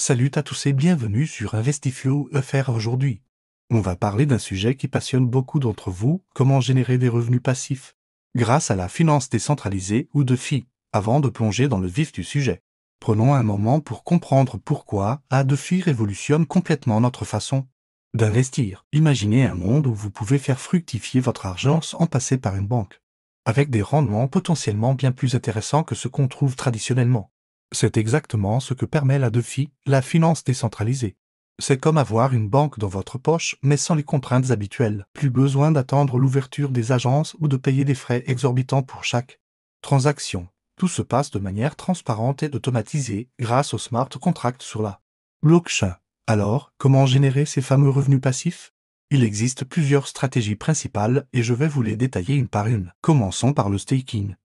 Salut à tous et bienvenue sur Investiflow FR aujourd'hui. On va parler d'un sujet qui passionne beaucoup d'entre vous, comment générer des revenus passifs, grâce à la finance décentralisée ou DeFi. Avant de plonger dans le vif du sujet, prenons un moment pour comprendre pourquoi DeFi révolutionne complètement notre façon d'investir. Imaginez un monde où vous pouvez faire fructifier votre argent sans passer par une banque, avec des rendements potentiellement bien plus intéressants que ceux qu'on trouve traditionnellement. C'est exactement ce que permet la DeFi, la finance décentralisée. C'est comme avoir une banque dans votre poche, mais sans les contraintes habituelles. Plus besoin d'attendre l'ouverture des agences ou de payer des frais exorbitants pour chaque transaction. Tout se passe de manière transparente et automatisée grâce aux smart contracts sur la blockchain. Alors, comment générer ces fameux revenus passifs? Il existe plusieurs stratégies principales et je vais vous les détailler une par une. Commençons par le staking.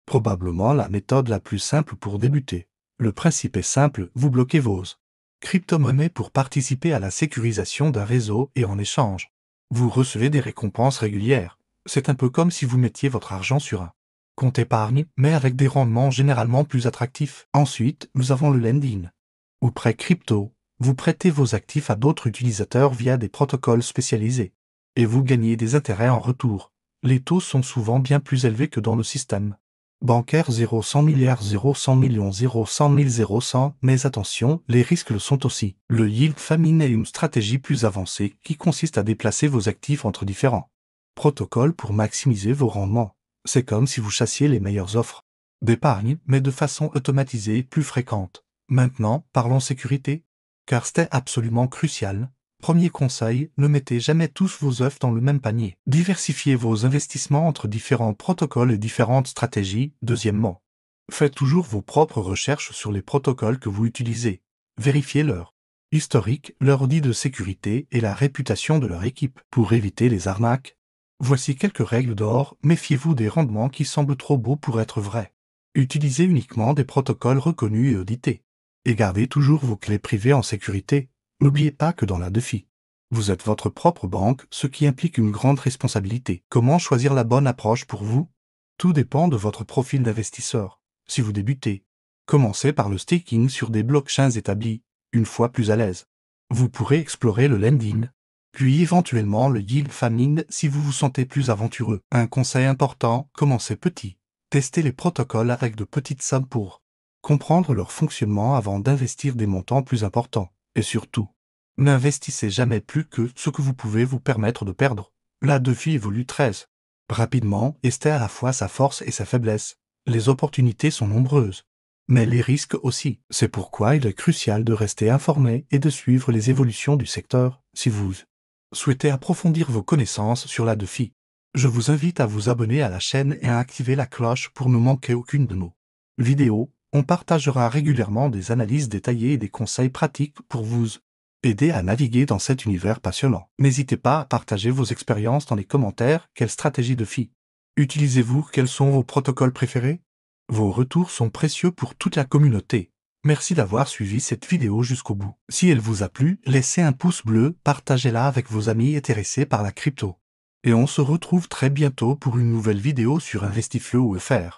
Probablement la méthode la plus simple pour débuter. Le principe est simple, vous bloquez vos crypto-monnaies pour participer à la sécurisation d'un réseau et en échange, vous recevez des récompenses régulières. C'est un peu comme si vous mettiez votre argent sur un compte épargne, mais avec des rendements généralement plus attractifs. Ensuite, nous avons le lending, ou prêt crypto. Vous prêtez vos actifs à d'autres utilisateurs via des protocoles spécialisés, et vous gagnez des intérêts en retour. Les taux sont souvent bien plus élevés que dans le système bancaire 0,100 milliards 0,100 millions 0,100 000 0,100, mais attention, les risques le sont aussi. Le yield farming est une stratégie plus avancée qui consiste à déplacer vos actifs entre différents protocoles pour maximiser vos rendements. C'est comme si vous chassiez les meilleures offres d'épargne, mais de façon automatisée et plus fréquente. Maintenant, parlons sécurité, car c'est absolument crucial. Premier conseil, ne mettez jamais tous vos œufs dans le même panier. Diversifiez vos investissements entre différents protocoles et différentes stratégies. Deuxièmement, faites toujours vos propres recherches sur les protocoles que vous utilisez. Vérifiez leur historique, leur audit de sécurité et la réputation de leur équipe pour éviter les arnaques. Voici quelques règles d'or, méfiez-vous des rendements qui semblent trop beaux pour être vrais. Utilisez uniquement des protocoles reconnus et audités. Et gardez toujours vos clés privées en sécurité. N'oubliez pas que dans la DeFi, vous êtes votre propre banque, ce qui implique une grande responsabilité. Comment choisir la bonne approche pour vous? Tout dépend de votre profil d'investisseur. Si vous débutez, commencez par le staking sur des blockchains établis. Une fois plus à l'aise, vous pourrez explorer le lending, puis éventuellement le yield farming si vous vous sentez plus aventureux. Un conseil important, commencez petit. Testez les protocoles avec de petites sommes pour comprendre leur fonctionnement avant d'investir des montants plus importants. Et surtout, n'investissez jamais plus que ce que vous pouvez vous permettre de perdre. La DeFi évolue très rapidement et c'est à la fois sa force et sa faiblesse. Les opportunités sont nombreuses, mais les risques aussi. C'est pourquoi il est crucial de rester informé et de suivre les évolutions du secteur. Si vous souhaitez approfondir vos connaissances sur la DeFi, je vous invite à vous abonner à la chaîne et à activer la cloche pour ne manquer aucune de nos vidéos. On partagera régulièrement des analyses détaillées et des conseils pratiques pour vous aider à naviguer dans cet univers passionnant. N'hésitez pas à partager vos expériences dans les commentaires. Quelle stratégie DeFi utilisez-vous? Quels sont vos protocoles préférés? Vos retours sont précieux pour toute la communauté. Merci d'avoir suivi cette vidéo jusqu'au bout. Si elle vous a plu, laissez un pouce bleu, partagez-la avec vos amis intéressés par la crypto. Et on se retrouve très bientôt pour une nouvelle vidéo sur Investiflow FR.